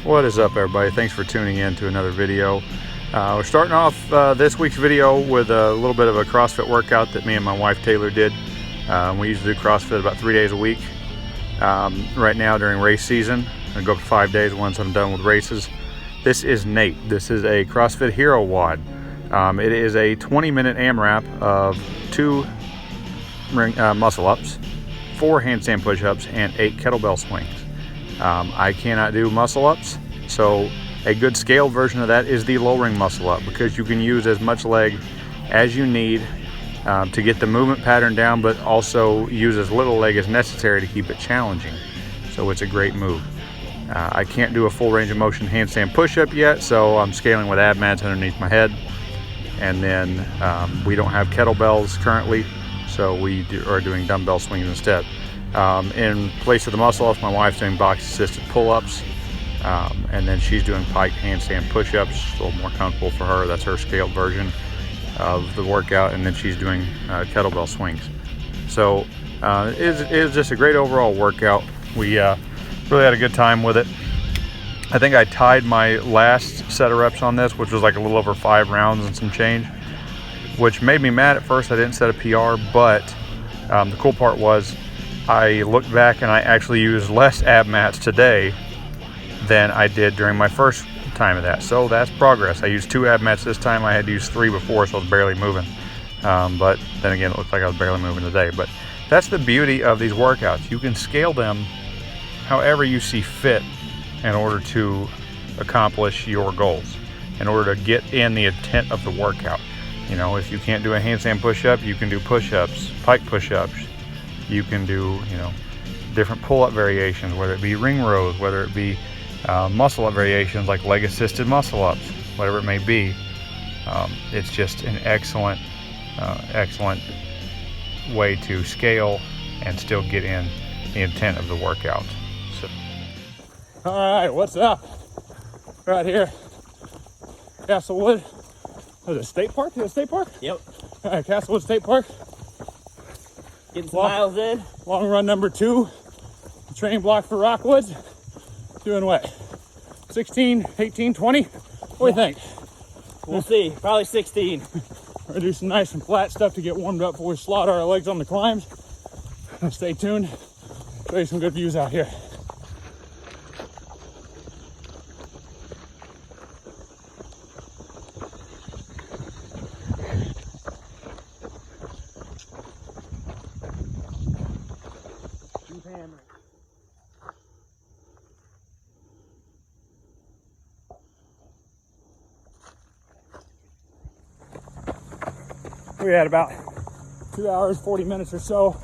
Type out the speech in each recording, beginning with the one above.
What is up, everybody? Thanks for tuning in to another video. We're starting off this week's video with a little bit of a CrossFit workout that me and my wife Taylor did. We usually do CrossFit about 3 days a week. Right now during race season, I go up to 5 days once I'm done with races. This is Nate. This is a CrossFit Hero WOD. It is a 20-minute AMRAP of 2 muscle ups, 4 handstand push-ups, and 8 kettlebell swings. I cannot do muscle ups, so a good scaled version of that is the lowering muscle up, because you can use as much leg as you need to get the movement pattern down, but also use as little leg as necessary to keep it challenging. So it's a great move. I can't do a full range of motion handstand push-up yet, so I'm scaling with ab mats underneath my head. And then we don't have kettlebells currently, so we are doing dumbbell swings instead. In place of the muscle ups, my wife's doing box assisted pull-ups, and then she's doing pike handstand push-ups, a little more comfortable for her. That's her scaled version of the workout. And then she's doing kettlebell swings. So it is just a great overall workout. We really had a good time with it. I think I tied my last set of reps on this, which was like a little over 5 rounds and some change, which made me mad at first. I didn't set a PR, but the cool part was I looked back and I actually used less ab mats today than I did during my first time of that. So that's progress. I used 2 ab mats this time. I had to use 3 before, so I was barely moving. But then again, it looked like I was barely moving today. But that's the beauty of these workouts. You can scale them however you see fit in order to accomplish your goals, in order to get in the intent of the workout. You know, if you can't do a handstand push-up, you can do push-ups, pike push-ups. You can do, different pull-up variations, whether it be ring rows, whether it be muscle-up variations like leg-assisted muscle-ups, whatever it may be. It's just an excellent way to scale and still get in the intent of the workout. So. All right, what's up? Right here, Castlewood. Was it State Park? Is it State Park? Yep. All right, Castlewood State Park. Getting some miles in. Long run number 2. Training block for Rockwoods. Doing what? 16, 18, 20? What do you think? We'll see. Probably 16. We're gonna do some nice and flat stuff to get warmed up before we slaughter our legs on the climbs. Stay tuned. Show you some good views out here. We had about 2 hours, 40 minutes or so.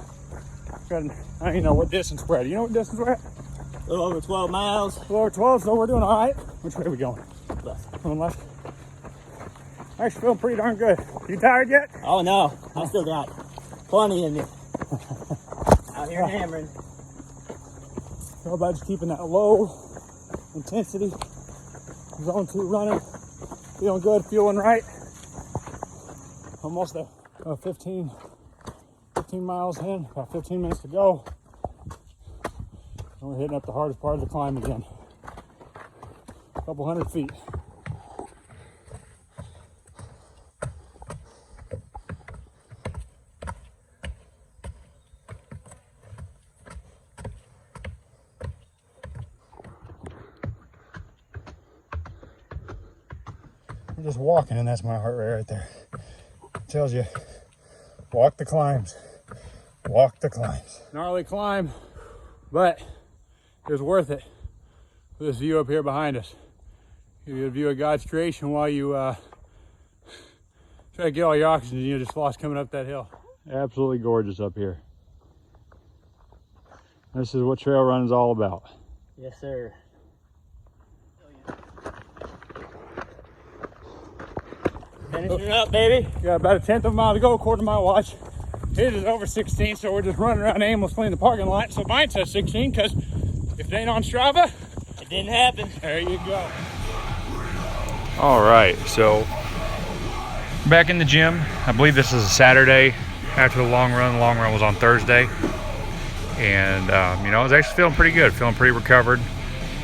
I don't even know what distance we're at. You know what distance we're at? A little over 12 miles. A little over 12, so we're doing all right. Which way are we going? Left. Going left. Actually feeling pretty darn good. You tired yet? Oh no, I still got plenty in me. Out here hammering. All about just keeping that low intensity. Zone 2 running. Feeling good, feeling right. Almost 15 miles in, about 15 minutes to go. And we're hitting up the hardest part of the climb again. A couple 100 feet. I'm just walking, and that's my heart rate right there. It tells you, walk the climbs. Walk the climbs. Gnarly climb, but it was worth it. For this view up here behind us. Give you a view of God's creation while you try to get all your oxygen you just lost coming up that hill. Absolutely gorgeous up here. This is what trail running is all about. Yes, sir. Finishing up, baby. Got about a 1/10 of a mile to go according to my watch. It is over 16, so we're just running around aimlessly in the parking lot. So mine says 16, because if it ain't on Strava, it didn't happen. There you go. All right, so back in the gym. I believe this is a Saturday after the long run. The long run was on Thursday. And, I was actually feeling pretty good, feeling pretty recovered.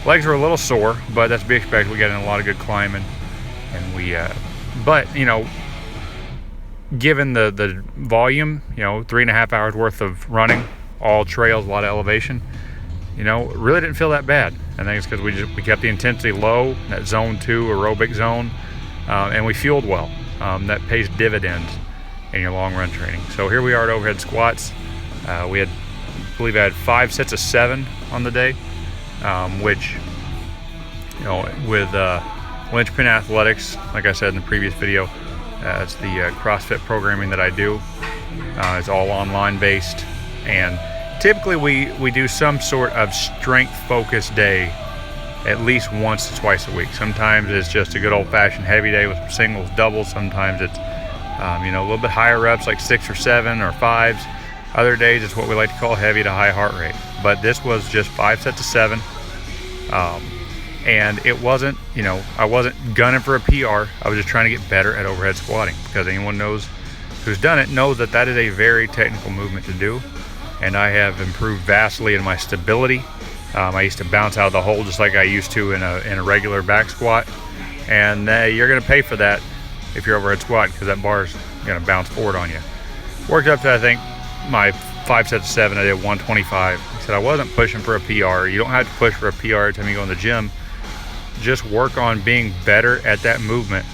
Legs were a little sore, but that's to be expected. We got in a lot of good climbing, and we, but you know, given the volume, you know, 3.5 hours worth of running, all trails, a lot of elevation, you know, really didn't feel that bad. I think it's because we kept the intensity low, that zone 2 aerobic zone, and we fueled well. That pays dividends in your long run training. So here we are at overhead squats. We had, I believe I had 5 sets of 7 on the day, which, you know, with Linchpin Athletics, like I said in the previous video, it's the CrossFit programming that I do. It's all online based, and typically we do some sort of strength focused day at least once to twice a week. Sometimes it's just a good old-fashioned heavy day with some singles, doubles. Sometimes it's you know, a little bit higher reps, like 6 or 7 or 5s. Other days it's what we like to call heavy to high heart rate. But this was just 5 sets of 7, and it wasn't, you know, I wasn't gunning for a PR. I was just trying to get better at overhead squatting, because anyone knows who's done it knows that that is a very technical movement to do, and I have improved vastly in my stability. I used to bounce out of the hole just like I used to in a regular back squat, and you're going to pay for that if you're overhead squatting, because that bar's going to bounce forward on you. Worked up to, I think, my 5 sets of 7. I did 125. I said I wasn't pushing for a PR. You don't have to push for a PR every time you go in the gym. Just work on being better at that movement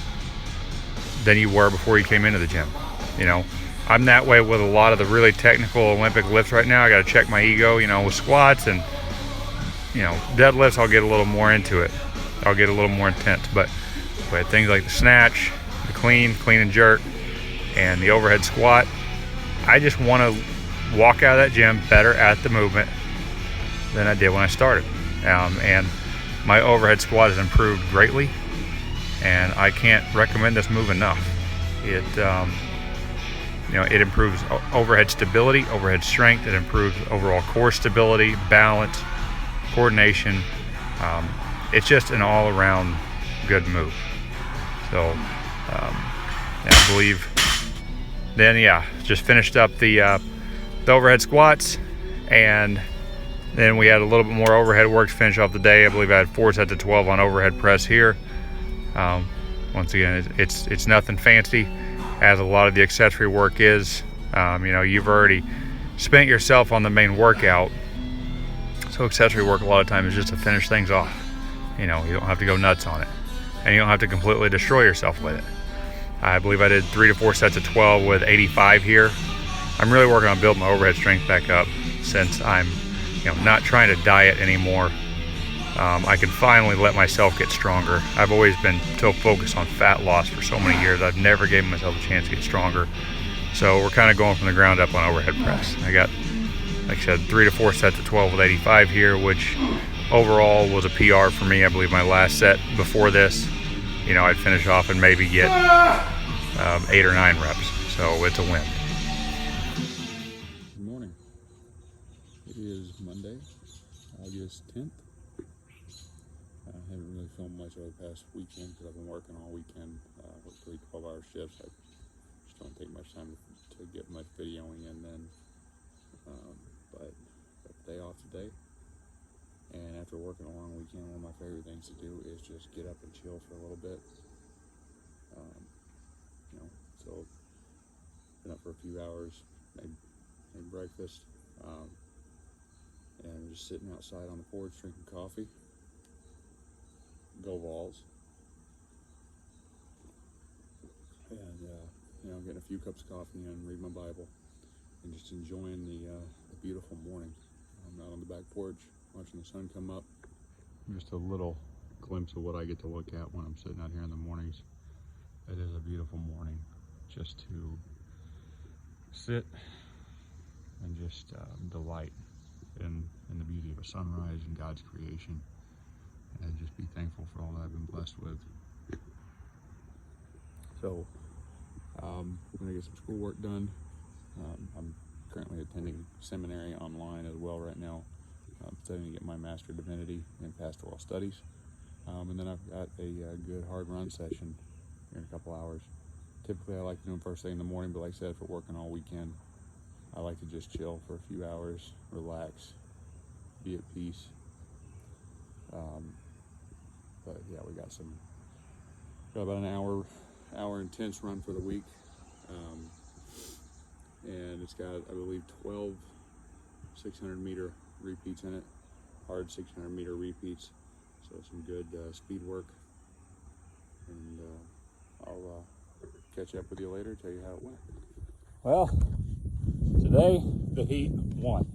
than you were before you came into the gym. You know, I'm that way with a lot of the really technical Olympic lifts right now. I got to check my ego, you know, with squats and, you know, deadlifts. I'll get a little more into it. I'll get a little more intense. But things like the snatch, the clean and jerk, and the overhead squat, I just want to walk out of that gym better at the movement than I did when I started. And my overhead squat has improved greatly, and I can't recommend this move enough. It, you know, it improves overhead stability, overhead strength. It improves overall core stability, balance, coordination. It's just an all-around good move. So, I believe. Then, yeah, just finished up the overhead squats, and then we had a little bit more overhead work to finish off the day. I believe I had 4 sets of 12 on overhead press here. Once again, it's nothing fancy, as a lot of the accessory work is. You know, you've already spent yourself on the main workout, so accessory work a lot of times is just to finish things off. You know, you don't have to go nuts on it, and you don't have to completely destroy yourself with it. I believe I did 3 to 4 sets of 12 with 85 here. I'm really working on building my overhead strength back up, since I'm, you know, not trying to diet anymore. I can finally let myself get stronger. I've always been so focused on fat loss for so many years. I've never given myself a chance to get stronger. So we're kind of going from the ground up on overhead press. I got, like I said, 3 to 4 sets of 12 with 85 here, which overall was a PR for me. I believe my last set before this, you know, I'd finish off and maybe get 8 or 9 reps. So it's a win. Good morning. It is Monday, August 10th. I haven't really filmed much over the past weekend because I've been working all weekend. Worked 3 12-hour shifts. I just don't take much time to get much videoing in then. But got the day off today. And after working a long weekend, one of my favorite things to do is just get up and chill for a little bit. You know, so been up for a few hours, made breakfast, and just sitting outside on the porch drinking coffee. Go Vols. And you know, getting a few cups of coffee and reading my Bible, and just enjoying the beautiful morning. I'm out on the back porch watching the sun come up. Just a little glimpse of what I get to look at when I'm sitting out here in the mornings. It is a beautiful morning just to sit and just delight in the beauty of a sunrise and God's creation, and just be thankful for all that I've been blessed with. So I'm gonna get some schoolwork done. I'm currently attending seminary online as well right now. I'm studying to get my Master of Divinity in Pastoral Studies. And then I've got a good hard run session here in a couple hours. Typically I like to do them first thing in the morning, but like I said, if we're working all weekend, I like to just chill for a few hours, relax, be at peace. But yeah, we got about an hour intense run for the week. And it's got, I believe, 12 600-meter repeats in it, hard 600-meter repeats. So some good speed work. And I'll catch up with you later, tell you how it went. Well, today the heat won.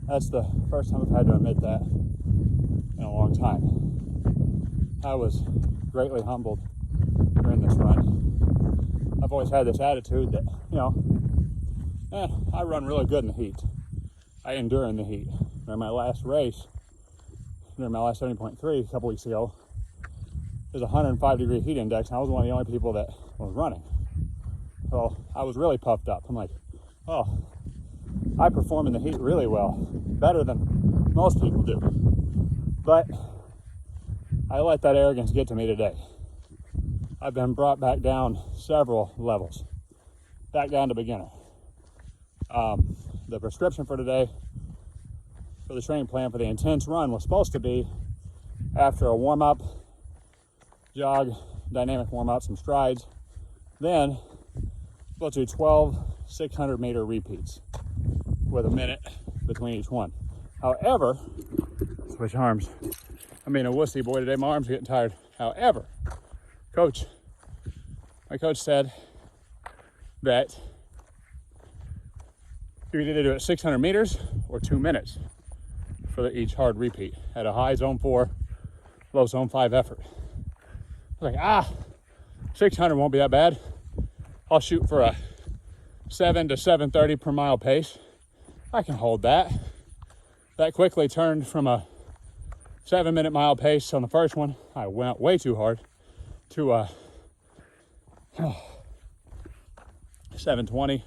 That's the first time I've had to admit that in a long time. I was greatly humbled during this run. I've always had this attitude that, I run really good in the heat. I endure in the heat. During my last race, during my last 70.3 a couple weeks ago, there's a 105-degree heat index, and I was one of the only people that was running. So I was really puffed up. I'm like, oh, I perform in the heat really well, better than most people do. But I let that arrogance get to me today. I've been brought back down several levels, back down to beginner. The prescription for today, for the training plan for the intense run, was supposed to be after a warm-up, jog, dynamic warm-up, some strides, then we'll do 12 600-meter repeats with a minute between each one. However, switch arms. I'm being a wussy boy today. My arms are getting tired. However, my coach said that you can either do it 600 meters or 2 minutes for each hard repeat at a high zone 4, low zone 5 effort. I was like, 600 won't be that bad. I'll shoot for a 7 to 7:30 per mile pace. I can hold that. That quickly turned from a 7-minute mile pace on the first one. I went way too hard to 7:20,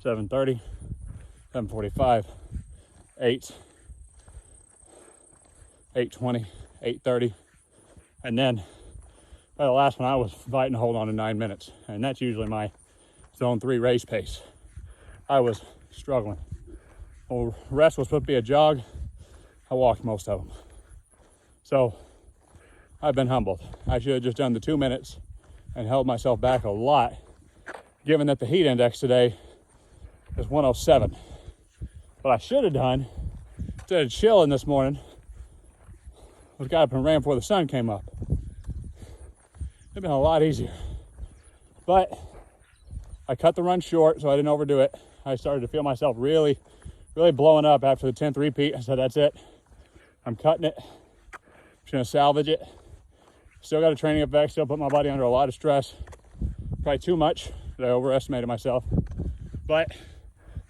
7:30, 7:45, 8, 8:20, 8:30, and then by the last one I was fighting to hold on to 9 minutes, and that's usually my zone 3 race pace. I was struggling. Well, rest was supposed to be a jog. I walked most of them. So I've been humbled. I should have just done the 2 minutes and held myself back a lot, given that the heat index today is 107. What I should have done, instead of chilling this morning, was got up and ran before the sun came up. It'd been a lot easier. But I cut the run short so I didn't overdo it. I started to feel myself really blowing up after the 10th repeat. I said, that's it. I'm cutting it. Just gonna salvage it. Still got a training effect, still put my body under a lot of stress. Probably too much, that I overestimated myself. But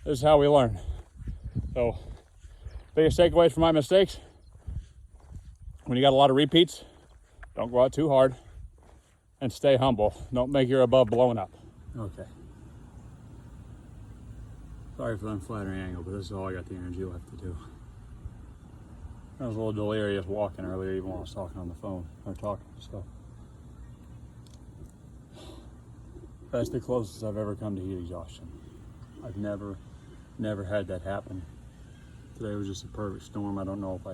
this is how we learn. So, biggest takeaways from my mistakes: when you got a lot of repeats, don't go out too hard and stay humble. Don't make your above blowing up. Okay. Sorry for the unflattering angle, but this is all I got the energy left to do. I was a little delirious walking earlier, even while I was talking on the phone, or talking, so. That's the closest I've ever come to heat exhaustion. I've never had that happen. Today was just a perfect storm. I don't know if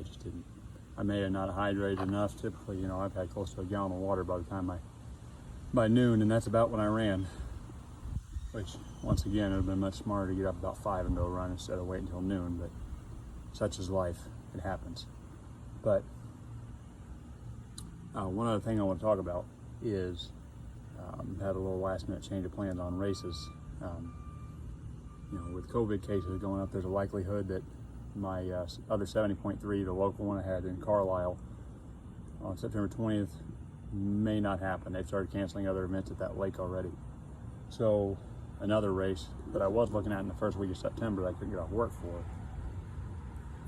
I may have not hydrated enough. Typically, I've had close to a gallon of water by the time by noon, and that's about when I ran. Which, once again, it would have been much smarter to get up about 5 and go run instead of wait until noon, but such is life. It happens. But one other thing I want to talk about is had a little last-minute change of plans on races. With COVID cases going up, there's a likelihood that my other 70.3, the local one I had in Carlisle on September 20th, may not happen. They've started canceling other events at that lake already. So another race that I was looking at in the first week of September that I couldn't get off work for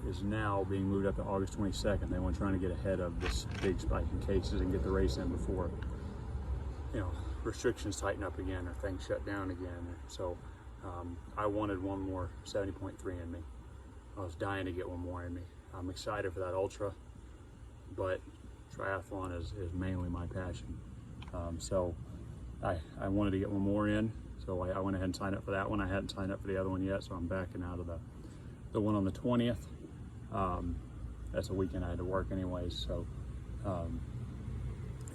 is now being moved up to August 22nd. They want trying to get ahead of this big spike in cases and get the race in before restrictions tighten up again or things shut down again. So I wanted one more 70.3 in me. I was dying to get one more in me. I'm excited for that ultra, but triathlon is mainly my passion. So I wanted to get one more in, so I went ahead and signed up for that one. I hadn't signed up for the other one yet, so I'm backing out of the one on the 20th. that's a weekend I had to work anyways. So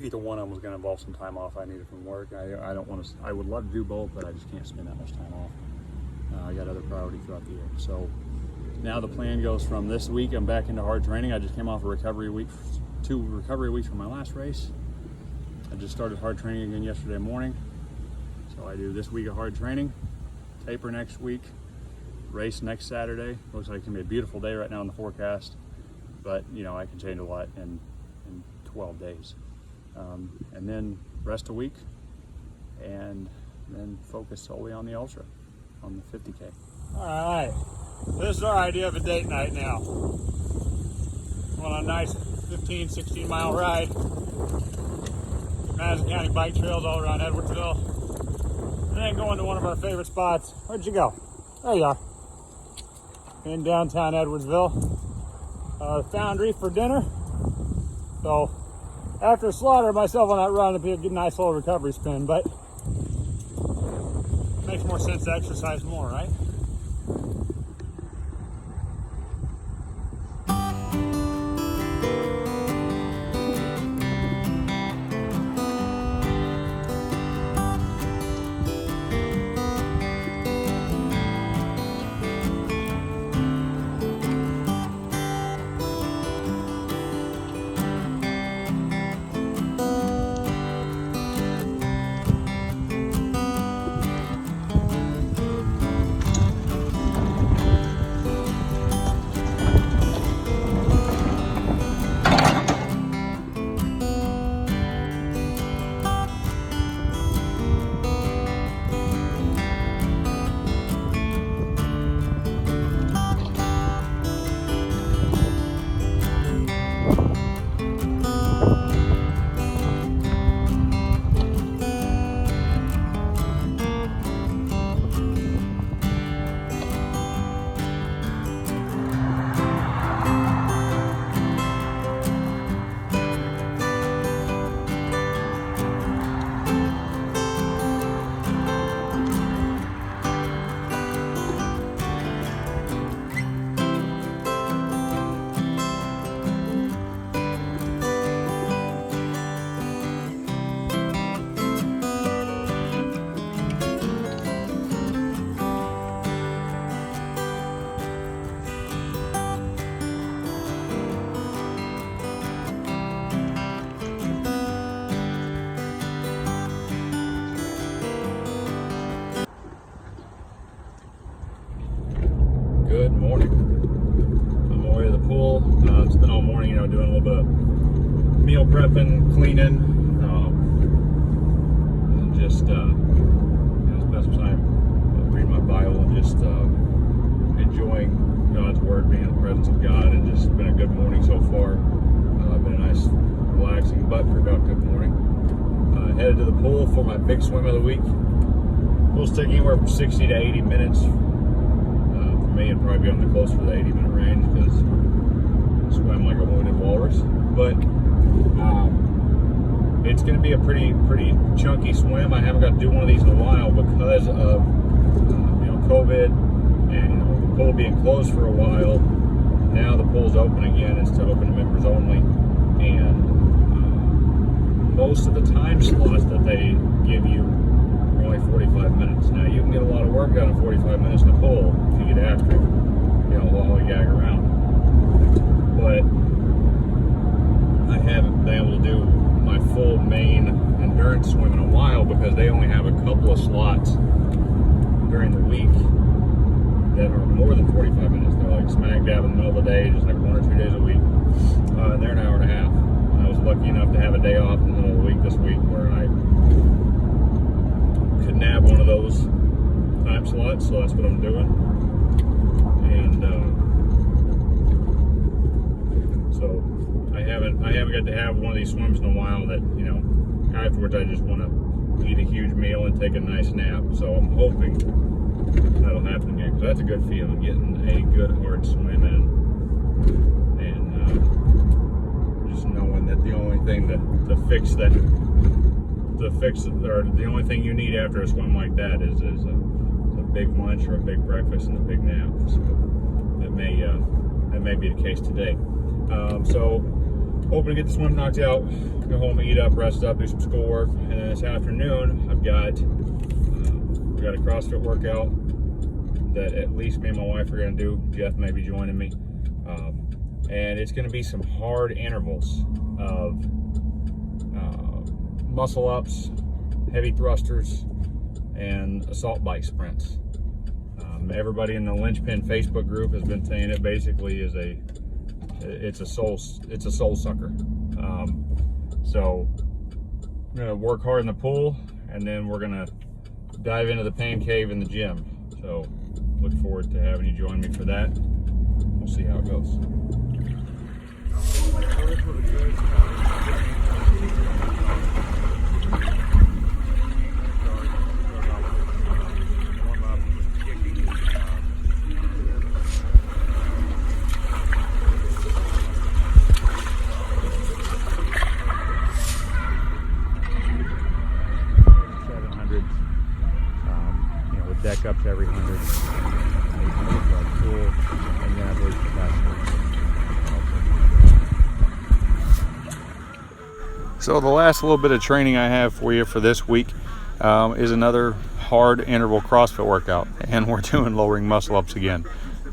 either one of them was going to involve some time off I needed from work. I don't want to. I would love to do both, but I just can't spend that much time off. I got other priorities throughout the year. So now the plan goes from this week, I'm back into hard training. I just came off a recovery week, 2 recovery weeks from my last race. I just started hard training again yesterday morning. So I do this week of hard training, taper next week, race next Saturday. Looks like it's gonna be a beautiful day right now in the forecast, but you know, I can change a lot in 12 days. And then rest a week, and then focus solely on the ultra, on the 50K. All right, this is our idea of a date night now. We're on a nice 15, 16 mile ride. Madison County bike trails all around Edwardsville. And then going to one of our favorite spots. Where'd you go? There you are. In downtown Edwardsville. Foundry for dinner. So after slaughter myself on that run, it'd be a good, nice little recovery spin, but it makes more sense to exercise more, right? Good morning. I'm on my way to the pool. It's been all morning, doing a little bit of meal prepping, cleaning, and just spend some time reading my Bible and just enjoying God's Word, being in the presence of God, and just been a good morning so far. Been a nice, relaxing, but productive morning. Headed to the pool for my big swim of the week. Pool's taking anywhere from 60 to 80 minutes. It'd probably be on the closer to the 80-minute range because I swim like a wounded walrus. But it's going to be a pretty chunky swim. I haven't got to do one of these in a while because of COVID and the pool being closed for a while. Now the pool's open again. It's to open to members only, and most of the time slots that they give you are only 45 minutes. Now you can get a lot of work done in 45 minutes in the pool if you get after it, while you gag around. But I haven't been able to do my full main endurance swim in a while because they only have a couple of slots during the week that are more than 45 minutes. They're like smack dab in the middle of the day, just like 1 or 2 days a week. And they're an hour and a half. I was lucky enough to have a day off in the middle of the week this week where I could nab one of those time slots, so that's what I'm doing. And so I haven't got to have one of these swims in a while that, afterwards I just want to eat a huge meal and take a nice nap. So I'm hoping that'll happen again, because that's a good feeling, getting a good hard swim in, and just knowing that the only thing or the only thing you need after a swim like that is a big lunch or a big breakfast and a big nap. So that may be the case today. So hoping to get the swim knocked out, go home, eat up, rest up, do some schoolwork, and then this afternoon I've got we got a CrossFit workout that at least me and my wife are going to do. Jeff may be joining me, and it's going to be some hard intervals of muscle ups, heavy thrusters, and assault bike sprints. Everybody in the Linchpin Facebook group has been saying it basically is it's a soul sucker. So I'm gonna work hard in the pool, and then we're gonna dive into the pain cave in the gym. So look forward to having you join me for that. We'll see how it goes. Deck up to every 100, 800 pool, and then I believe capacity. So the last little bit of training I have for you for this week is another hard interval CrossFit workout, and we're doing lowering muscle ups again.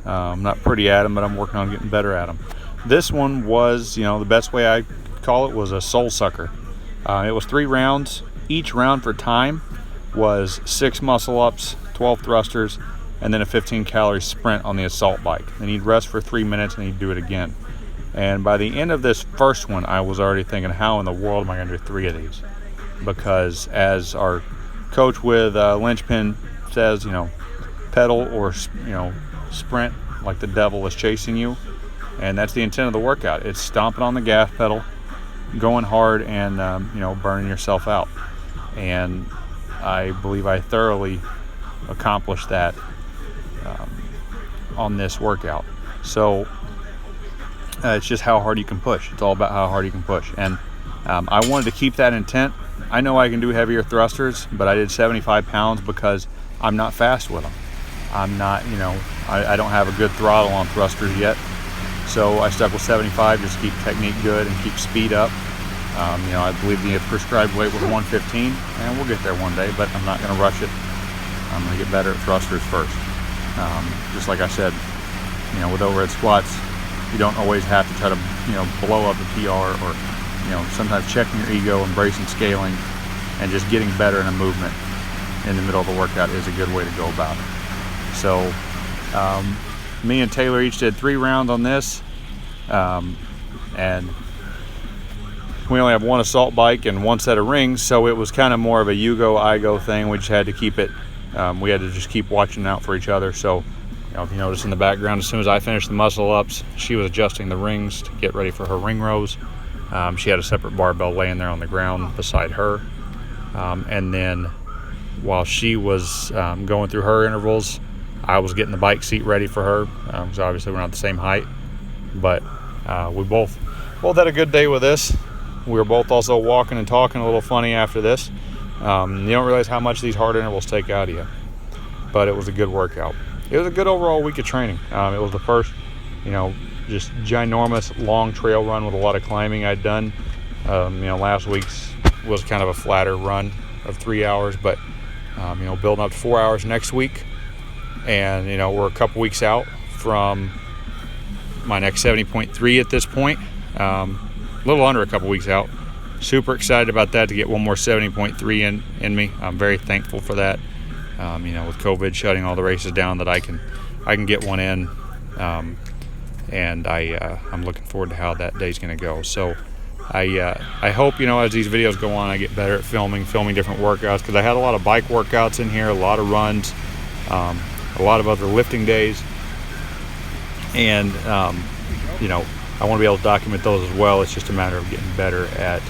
I'm not pretty at them, but I'm working on getting better at them. This one was, the best way I call it was a soul sucker. It was 3 rounds. Each round for time was 6 muscle ups, 12 thrusters, and then a 15-calorie sprint on the assault bike. Then you'd rest for 3 minutes and you'd do it again. And by the end of this first one, I was already thinking, how in the world am I going to do 3 of these? Because as our coach with Linchpin says, pedal or sprint like the devil is chasing you. And that's the intent of the workout. It's stomping on the gas pedal, going hard, and burning yourself out. And I believe I thoroughly accomplished that on this workout. So it's just how hard you can push. It's all about how hard you can push. And I wanted to keep that intent. I know I can do heavier thrusters, but I did 75 pounds because I'm not fast with them. I'm not, I don't have a good throttle on thrusters yet. So I stuck with 75 just to keep technique good and keep speed up. I believe the prescribed weight was 115, and we'll get there one day, but I'm not going to rush it. I'm going to get better at thrusters first. Just like I said, with overhead squats, you don't always have to try to, blow up the PR, or, sometimes checking your ego, embracing scaling, and just getting better in a movement in the middle of the workout is a good way to go about it. So, me and Taylor each did 3 rounds on this, and we only have 1 assault bike and 1 set of rings, so it was kind of more of a you go, I go thing. We just had to keep it, we had to just keep watching out for each other. So, if you notice in the background, as soon as I finished the muscle ups, she was adjusting the rings to get ready for her ring rows. She had a separate barbell laying there on the ground beside her. And then while she was going through her intervals, I was getting the bike seat ready for her, because obviously we're not the same height. But we both had a good day with this. We were both also walking and talking a little funny after this. You don't realize how much these hard intervals take out of you. But it was a good workout. It was a good overall week of training. It was the first, just ginormous long trail run with a lot of climbing I'd done. Last week's was kind of a flatter run of 3 hours, but, building up to 4 hours next week. And, we're a couple weeks out from my next 70.3 at this point. A little under a couple weeks out. Super excited about that, to get one more 70.3 in me. I'm very thankful for that. With COVID shutting all the races down, that I can get one in, and I'm looking forward to how that day's going to go. So I hope, as these videos go on, I get better at filming different workouts, because I had a lot of bike workouts in here, a lot of runs, a lot of other lifting days, and I want to be able to document those as well. It's just a matter of getting better at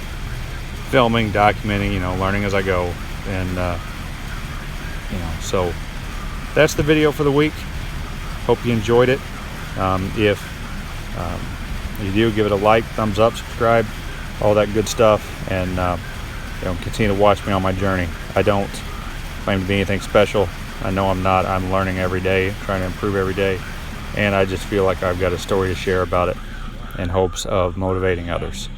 filming, documenting, learning as I go. And, so that's the video for the week. Hope you enjoyed it. If you do, give it a like, thumbs up, subscribe, all that good stuff. And, continue to watch me on my journey. I don't claim to be anything special. I know I'm not. I'm learning every day, trying to improve every day. And I just feel like I've got a story to share about it. in hopes of motivating others.